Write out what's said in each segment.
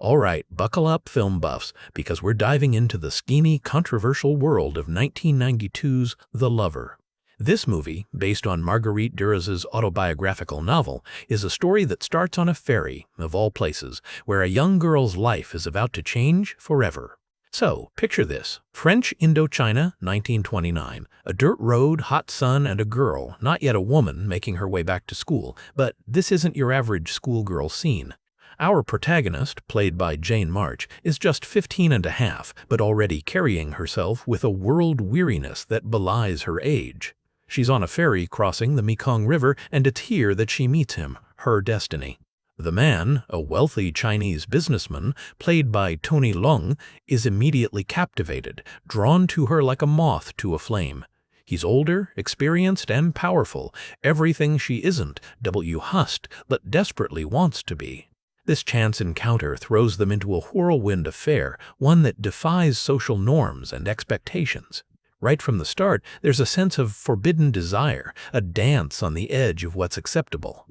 All right, buckle up, film buffs, because we're diving into the schemy, controversial world of 1992's The Lover. This movie, based on Marguerite Duras' autobiographical novel, is a story that starts on a ferry, of all places, where a young girl's life is about to change forever. So, picture this. French Indochina, 1929. A dirt road, hot sun, and a girl, not yet a woman, making her way back to school. But this isn't your average schoolgirl scene. Our protagonist, played by Jane March, is just 15 and a half, but already carrying herself with a world weariness that belies her age. She's on a ferry crossing the Mekong River, and it's here that she meets him, her destiny. The man, a wealthy Chinese businessman, played by Tony Leung, is immediately captivated, drawn to her like a moth to a flame. He's older, experienced, and powerful, everything she isn't, W. Hust, but desperately wants to be. This chance encounter throws them into a whirlwind affair, one that defies social norms and expectations. Right from the start, there's a sense of forbidden desire, a dance on the edge of what's acceptable.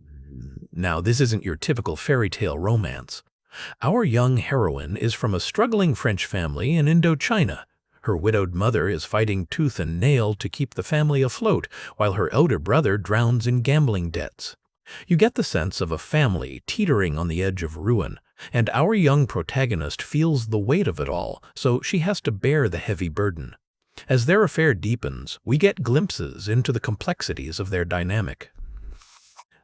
Now, this isn't your typical fairy tale romance. Our young heroine is from a struggling French family in Indochina. Her widowed mother is fighting tooth and nail to keep the family afloat, while her elder brother drowns in gambling debts. You get the sense of a family teetering on the edge of ruin, and our young protagonist feels the weight of it all, so she has to bear the heavy burden. As their affair deepens, we get glimpses into the complexities of their dynamic.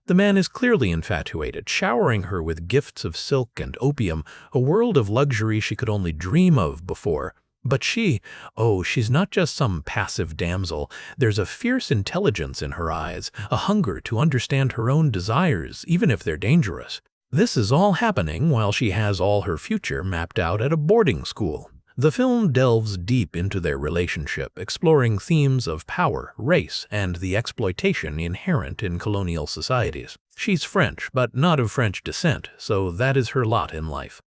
The man is clearly infatuated, showering her with gifts of silk and opium, a world of luxury she could only dream of before. But she's not just some passive damsel. There's a fierce intelligence in her eyes, a hunger to understand her own desires, even if they're dangerous. This is all happening while she has all her future mapped out at a boarding school. The film delves deep into their relationship, exploring themes of power, race, and the exploitation inherent in colonial societies. She's French, but not of French descent, so that is her lot in life.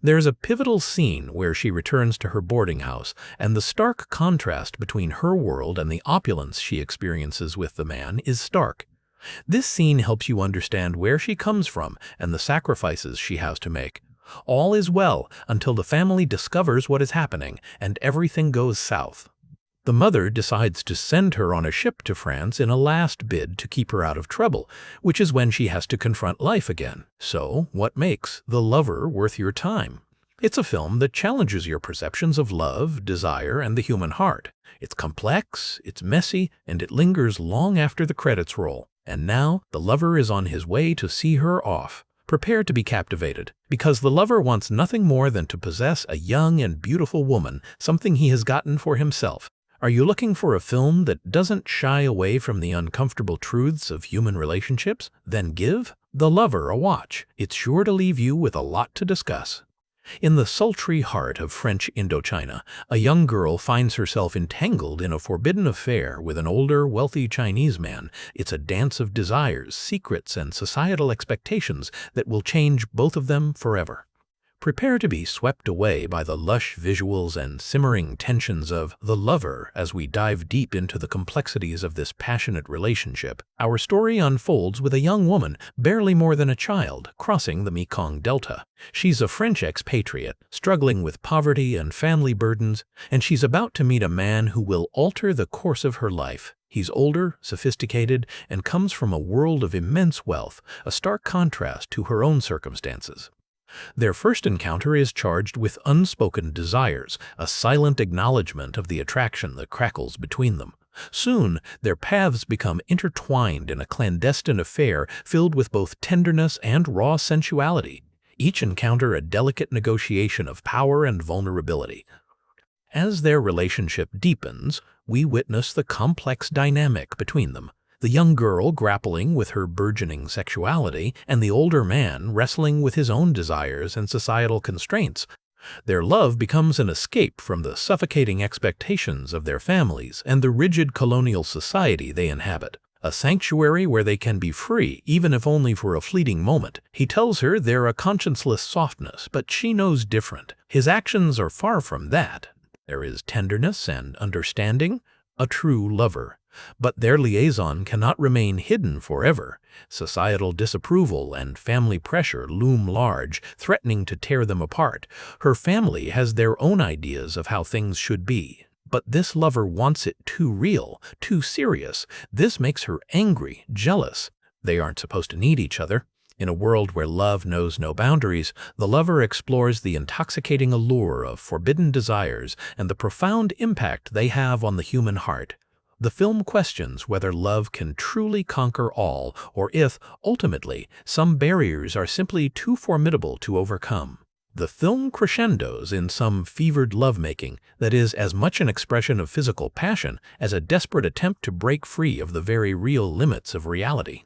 There's a pivotal scene where she returns to her boarding house, and the stark contrast between her world and the opulence she experiences with the man is stark. This scene helps you understand where she comes from and the sacrifices she has to make. All is well until the family discovers what is happening, and everything goes south. The mother decides to send her on a ship to France in a last bid to keep her out of trouble, which is when she has to confront life again. So, what makes The Lover worth your time? It's a film that challenges your perceptions of love, desire, and the human heart. It's complex, it's messy, and it lingers long after the credits roll. And now, the lover is on his way to see her off. Prepare to be captivated, because the lover wants nothing more than to possess a young and beautiful woman, something he has gotten for himself. Are you looking for a film that doesn't shy away from the uncomfortable truths of human relationships? Then give The Lover a watch. It's sure to leave you with a lot to discuss. In the sultry heart of French Indochina, a young girl finds herself entangled in a forbidden affair with an older, wealthy Chinese man. It's a dance of desires, secrets, and societal expectations that will change both of them forever. Prepare to be swept away by the lush visuals and simmering tensions of The Lover as we dive deep into the complexities of this passionate relationship. Our story unfolds with a young woman, barely more than a child, crossing the Mekong Delta. She's a French expatriate, struggling with poverty and family burdens, and she's about to meet a man who will alter the course of her life. He's older, sophisticated, and comes from a world of immense wealth, a stark contrast to her own circumstances. Their first encounter is charged with unspoken desires, a silent acknowledgement of the attraction that crackles between them. Soon, their paths become intertwined in a clandestine affair filled with both tenderness and raw sensuality, each encounter a delicate negotiation of power and vulnerability. As their relationship deepens, we witness the complex dynamic between them. The young girl grappling with her burgeoning sexuality, and the older man wrestling with his own desires and societal constraints. Their love becomes an escape from the suffocating expectations of their families and the rigid colonial society they inhabit. A sanctuary where they can be free, even if only for a fleeting moment. He tells her they're a conscienceless softness, but she knows different. His actions are far from that. There is tenderness and understanding, a true lover. But their liaison cannot remain hidden forever. Societal disapproval and family pressure loom large, threatening to tear them apart. Her family has their own ideas of how things should be. But this lover wants it too real, too serious. This makes her angry, jealous. They aren't supposed to need each other. In a world where love knows no boundaries, the lover explores the intoxicating allure of forbidden desires and the profound impact they have on the human heart. The film questions whether love can truly conquer all, or if, ultimately, some barriers are simply too formidable to overcome. The film crescendos in some fevered lovemaking that is as much an expression of physical passion as a desperate attempt to break free of the very real limits of reality.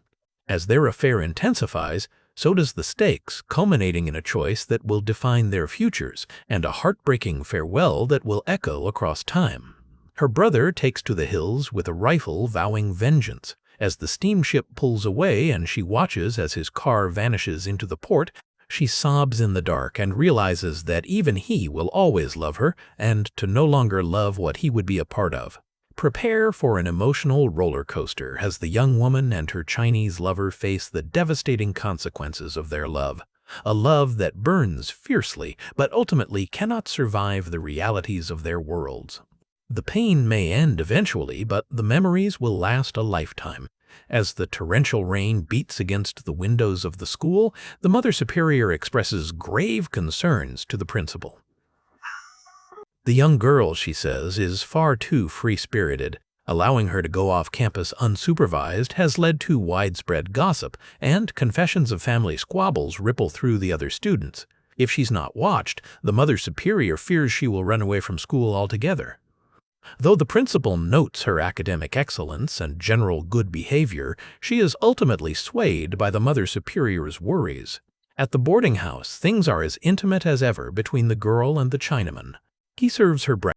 As their affair intensifies, so does the stakes, culminating in a choice that will define their futures and a heartbreaking farewell that will echo across time. Her brother takes to the hills with a rifle vowing vengeance. As the steamship pulls away and she watches as his car vanishes into the port, she sobs in the dark and realizes that even he will always love her and to no longer love what he would be a part of. Prepare for an emotional roller coaster as the young woman and her Chinese lover face the devastating consequences of their love. A love that burns fiercely but ultimately cannot survive the realities of their worlds. The pain may end eventually, but the memories will last a lifetime. As the torrential rain beats against the windows of the school, the Mother Superior expresses grave concerns to the principal. The young girl, she says, is far too free-spirited. Allowing her to go off campus unsupervised has led to widespread gossip, and confessions of family squabbles ripple through the other students. If she's not watched, the Mother Superior fears she will run away from school altogether. Though the principal notes her academic excellence and general good behavior, she is ultimately swayed by the Mother Superior's worries. At the boarding house, things are as intimate as ever between the girl and the Chinaman. He serves her breakfast.